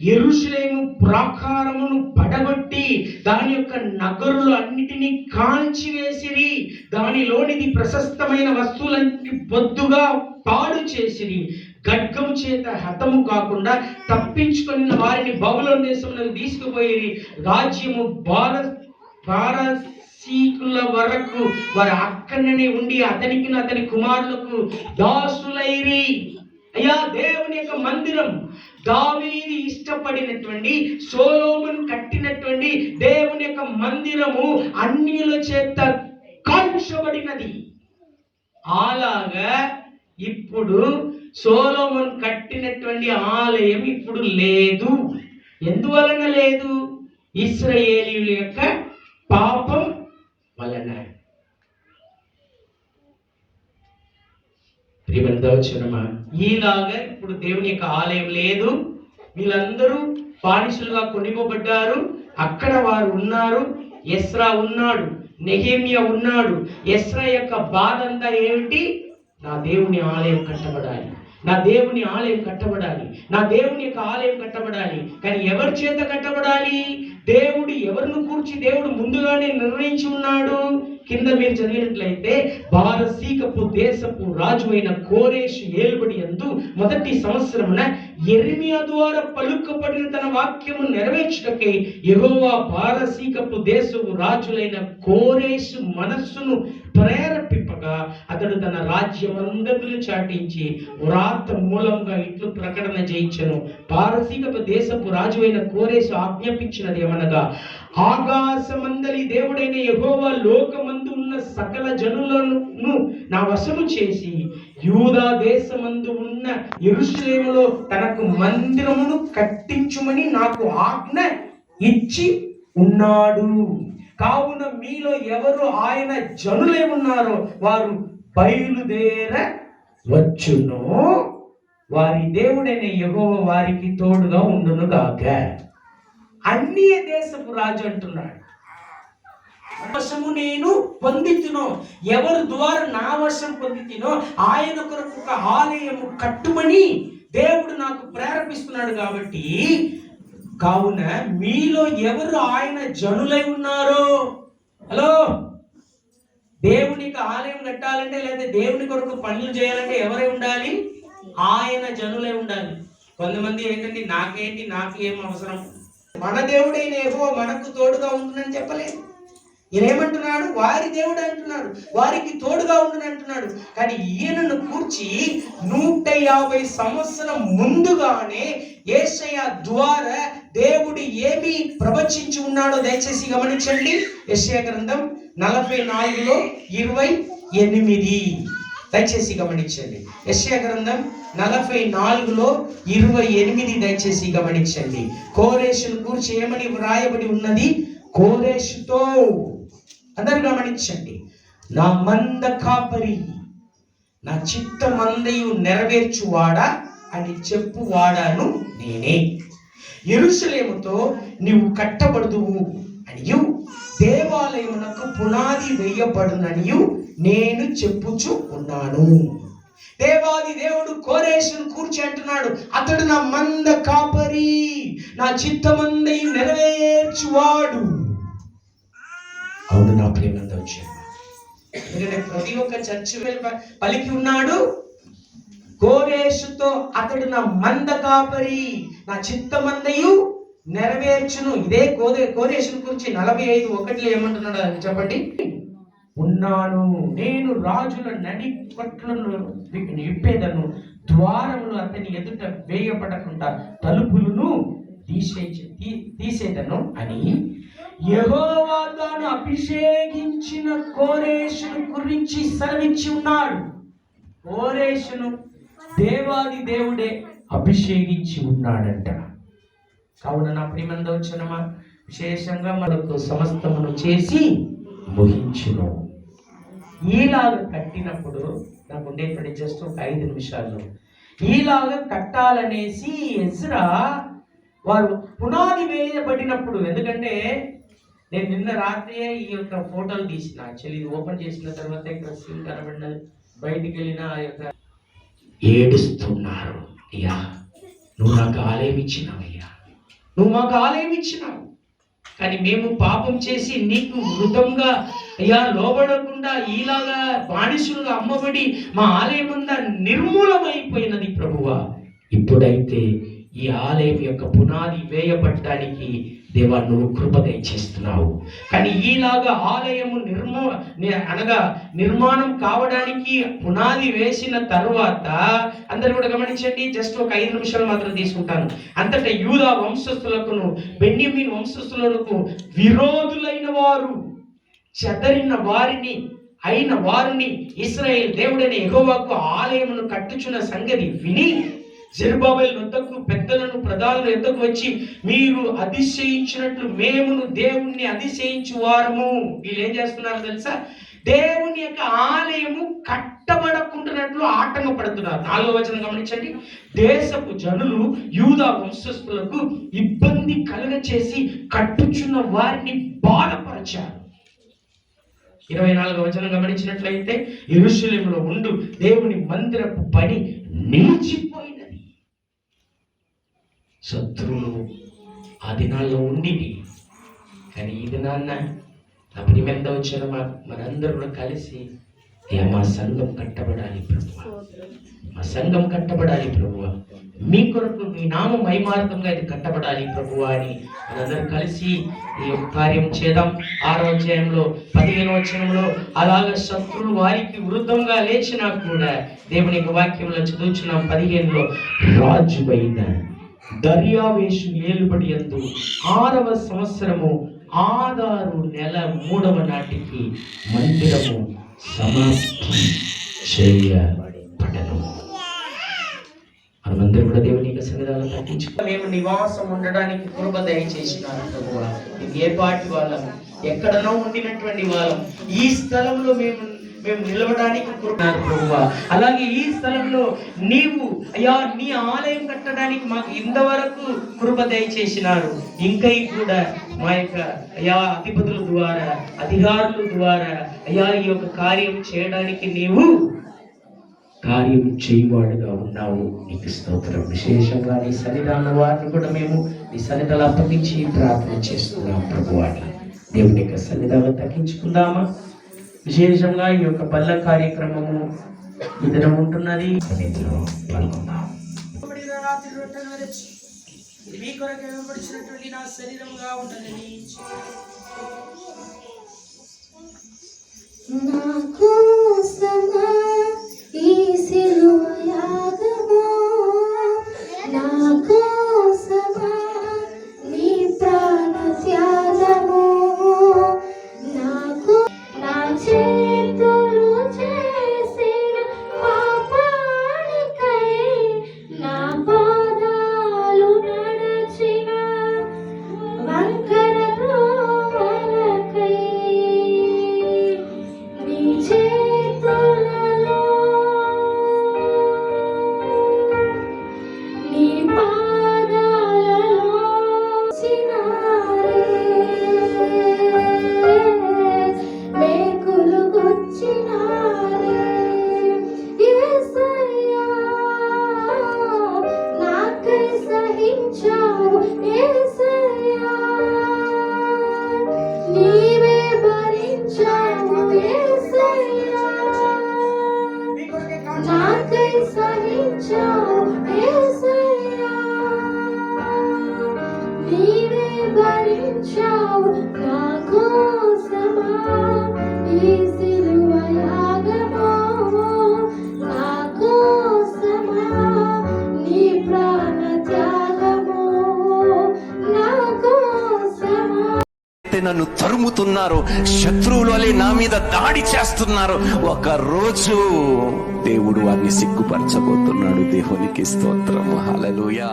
యెరూషలేము ప్రాకారమును పడగొట్టి దాని యొక్క నగరులు అన్నిటినీ కాల్చివేసిరి, దానిలోనిది ప్రశస్తమైన వస్తువులన్నిటి బొద్దుగా పాడు చేసిరి. ఖడ్గము చేత హతము కాకుండా తప్పించుకొని వారిని బబులోను దేశంలో తీసుకుపోయి రాజ్యము పారసీకుల వరకు వారు అక్కడనే ఉండి అతనికి అతని కుమారులకు దాసులైరి. అయ్యా, దేవుని యొక్క మందిరం దావీదు ఇష్టపడినటువంటి, సొలొమోను కట్టినటువంటి దేవుని యొక్క మందిరము అన్యుల చేత కాల్చబడినది. అలాగా ఇప్పుడు సొలొమోను కట్టినటువంటి ఆలయం ఇప్పుడు లేదు. ఎందువలన లేదు? ఇశ్రాయేలీయుల యొక్క పాపం వలన. ఈలాగా ఇప్పుడు దేవుని యొక్క ఆలయం లేదు. వీళ్ళందరూ బానిసలుగా కొనిపోబడ్డారు. అక్కడ వారు ఉన్నారు. ఎస్రా ఉన్నాడు, నెహెమ్యా ఉన్నాడు. ఎస్రా యొక్క బాధ అంతా ఏమిటి? నా దేవుని ఆలయం కట్టబడాలి, నా దేవుని ఆలయం కట్టబడాలి, నా దేవుని యొక్క ఆలయం కట్టబడాలి. కానీ ఎవరి చేత కట్టబడాలి? దేవుడు ఎవరిని కూర్చి దేవుడు ముందుగానే నిర్ణయించి ఉన్నాడు. కింద మీరు చదివినట్లయితే పారసీకపు దేశపు రాజు అయిన కోరేషు ఏలుబడి యందు మొదటి సంవత్సరమున యెరెమీయా ద్వారా పలుకబడిన తన వాక్యము నెరవేర్చుటకై యెహోవా పారసీకపు దేశపు రాజులైన కోరేషు మనస్సును ప్రేరేపింపగా అతడు తన రాజ్యమందరిని చాటించి వ్రాత మూలంగా ఇట్లు ప్రకటన చేయించెను. పారసీకపు దేశపు రాజు అయిన కోరేషు ఆజ్ఞాపించినది ఏమనగా, ఆకాశమందలి దేవుడైన యెహోవా లోకమందు ఉన్న సకల జనులను నా వశము చేసి యూదా దేశమందు ఉన్న యెరూషలేములో తనకు మందిరమును కట్టించుమని నాకు ఆజ్ఞ ఇచ్చి ఉన్నాడు. కావున మీలో ఎవరు ఆయన జనులే ఉన్నారో వారు బయలుదేరవచ్చును. వారి దేవుడైన యెహోవా వారికి తోడుగా ఉండును గాక. అన్య దేశపు రాజు అంటున్నాడు, వశము నేను పొందితినో, ఎవరి ద్వారా నా వశం పొందితినో ఆయన కొరకు ఒక ఆలయము కట్టుమని దేవుడు నాకు ప్రేరేపిస్తున్నాడు. కాబట్టి కావున మీలో ఎవరు ఆయన జనులై ఉన్నారో, హలో, దేవునికి ఆలయం కట్టాలంటే లేదా దేవుని కొరకు పనులు చేయాలంటే ఎవరై ఉండాలి? ఆయన జనులై ఉండాలి. కొంతమంది ఏంటంటే నాకేంటి, నాకు ఏం అవసరం, మన దేవుడైన యెహోవా మనకు తోడుగా ఉంటుందని చెప్పలేదు. ఈయనేమంటున్నాడు? వారి దేవుడు అంటున్నాడు, వారికి తోడుగా ఉండును అంటున్నాడు. కానీ ఈయనను కూర్చి 150 సంవత్సరం ముందుగానే యేషయా ద్వారా దేవుడు ఏమి ప్రవచించి ఉన్నాడో దయచేసి గమనించండి. యెషయా గ్రంథం 44:28 దయచేసి గమనించండి. యెషయా గ్రంథం 44:28 దయచేసి గమనించండి. కోరేషును కూర్చి ఏమని వ్రాయబడి ఉన్నది? కోరేషుతో, అందరూ గమనించండి, నా మంద కాపరి, నా చిత్తమందయు నెరవేర్చువాడా అని చెప్పువాడాను నేనే. యెరూషలేముతో నీవు కట్టబడుదువు అనియు దేవాలయమునకు పునాది వేయబడుననియు నేను చెప్పుచు ఉన్నాను. దేవాది దేవుడు కోరేషును కూర్చి అంటున్నాడు, అతడు నా మంద కాపరి, నా చిత్తమందయు నెరవేర్చువాడు. అవును నా ప్రేమంత వచ్చాడు. ఎందుకంటే ప్రతి ఒక్క చర్చి పలికి ఉన్నాడు, కోరేషుతో అతడు నా మంద కాపరి, నా చిత్తమందయు నెరవేర్చును. ఇదే కోరేషును గురించి 45:1 ఏమంటున్నాడు అని చెప్పండి. ఉన్నాను, నేను రాజుల నడి కొట్లను విప్పేదను, ద్వారములు అతని ఎదుట వేయబడకుండా తలుపులను తీసేదను అని యెహోవా తాను అభిషేకించిన కోరేషును గురించి సెలవిచ్చి ఉన్నాడు. కోరేషును దేవాది దేవుడే అభిషేకించి ఉన్నాడంట. కావున నా ప్రియమందవచనమా, విశేషంగా మనకు సమస్తమును చేసి ముగించును. ఈలాగా కట్టినప్పుడు నాకు ఉండేటువంటి జస్ట్ ఒక 5 నిమిషాలు ఈలాగా కట్టాలనేసి ఎజ్రా వారు పునాది వేయబడినప్పుడు, ఎందుకంటే నేను నిన్న రాత్రియే ఈ యొక్క ఫోటోలు తీసిన, యాక్చువల్లీ ఇది ఓపెన్ చేసిన తర్వాత ఇక్కడ సీన్ కనబడినది, బయటికి వెళ్ళిన ఆ యొక్క ఏడుస్తున్నారు. అయ్యా నువ్వు నాకు ఆలయం ఇచ్చినావయ్యా, నువ్వు మాకు ఆలయం ఇచ్చినావు. కానీ మేము పాపం చేసి నీకు వృతంగా అయ్యా లోబడకుండా ఇలాగా బానిసులుగా అమ్మబడి మా ఆలయం అంతా నిర్మూలమైపోయినది ప్రభువా. ఇప్పుడైతే ఈ ఆలయం యొక్క పునాది వేయబడటానికి దేవా నువ్వు కృప దయచేస్తున్నావు. కానీ ఈలాగా ఆలయము నిర్మాణం కావడానికి పునాది వేసిన తరువాత అందరూ కూడా గమనించండి, జస్ట్ ఒక 5 నిమిషాలు మాత్రం తీసుకుంటాను. అంతటా యూదా వంశస్థులకును బెన్యామీను వంశస్థులకు విరోధులైన వారు, చెదరిన వారిని ఇశ్రాయేలు దేవుడైన యెహోవాకు ఆలయమును కట్టుచున్న సంగతి విని జెరుబ్బాబెలు వద్దకు పెద్దలను ప్రధానులు ఎద్దకు వచ్చి, మీరు అతిశయించినట్లు మేమును దేవుణ్ణి అతిశయించు వారము. వీళ్ళు ఏం చేస్తున్నారు తెలుసా? దేవుని యొక్క ఆలయము కట్టబడకుంటున్నట్లు ఆటంకపడుతున్నారు. 4వ వచనం గమనించండి. దేశపు జనులు యూదా వంశస్థులకు ఇబ్బంది కలుగచేసి కట్టుచున్న వారిని బాధపరచారు. 24వ వచనం గమనించినట్లయితే, యెరూషలేములో ఉండు దేవుని మందిరపు పని నిలిచిపోయినది. శత్రువులు ఆ దినాల్లో ఉండివి. కానీ ఈ దినాన్న నా ప్రియమెంత వచ్చారో మనందరూ కూడా కలిసి మా సంఘం కట్టబడాలి ప్రభువా, మా సంఘం కట్టబడాలి ప్రభువా, మీ కొరకు మీ నామం మహిమార్థంగా ఇది కట్టబడాలి ప్రభువా అని మనందరూ కలిసి ఈ యొక్క కార్యం చేద్దాం. 6వ అధ్యాయంలో 15వ వచనంలో అలాగ శత్రువులు వారికి వృద్ధంగా లేచినా కూడా దేవుని యొక్క వాక్యంలో చదువుచున్నాం. 15లో రాజువైన దర్యావేషు ఏలుబడి యందు 6వ సంవత్సరము ఆదారు నెల 3వ నాటికి మందిరము సమాప్తి చేయబడను. మనమందరూ కూడా దేవుని యొక్క సన్నిధానం తగ్గించుకో. మేము నివాసం ఉండడానికి కృప దయచేసినారు ప్రభువా. ఇది ఏ పాటి వాళ్ళం, ఎక్కడనో ఉండినటువంటి వాళ్ళం, ఈ స్థలంలో మేము నిలవడానికి కృపన్నారు ప్రభువా. అలాగే ఈ స్థలంలో నీవు అయ్యా నీ ఆలయం కట్టడానికి మాకు ఇంతవరకు కృప దయచేసినారు. ఇంకా కూడా మా యొక్క అయ్యా అధిపతుల ద్వారా, అధికారుల ద్వారా అయ్యా ఈ యొక్క కార్యం చేయడానికి నీవు కార్యం చేయవాడుగా ఉన్నావు. నీకు స్తోత్రం. విశేషంగా నీ సన్నిధాన వారిని కూడా మేము నీ సన్నిధాలు అప్పగించి ప్రార్థన చేస్తున్నాం ప్రభువా. దేవుని యొక్క సన్నిధానం తగ్గించుకుందామా? విశేషంగా ఈ యొక్క పల్ల కార్యక్రమము ఇద్దరు ఉంటున్నది. పాల్గొందాం. మీ కొరకు ఇవ్వబడినటువంటి నా శరీరముగా ఉండాలని నా కోసమా ఈ సిలువ యాగము, నా కోసమా నీ ప్రాణ త్యాగము, నాకు నా చేతులు చేసిన పాపానికై, నా పాదాలు నడచిన వంకర త్రోవలకై, నీ చేతులలో నీ పాదాలలో చినారే మేకులు గుచ్చినారే. యేసయ్యా నాకై సహించావు, యేసయ్యా నీవే భరించావు, యేసయ్యా నాకై సహించావు, యేసయ్యా నీవే భరించావు. నా కోసమా ఈ సిలువ యాగము, నా కోసమా నీ ప్రాణ త్యాగము, నా కోసమా నన్ను తరుముతున్నారు, శత్రువులు వలె నా మీద దాడి చేస్తున్నారు. ఒక రోజు దేవుడు వారిని సిగ్గుపరచబోతున్నాడు. దేవునికి స్తోత్రం. హల్లెలూయా.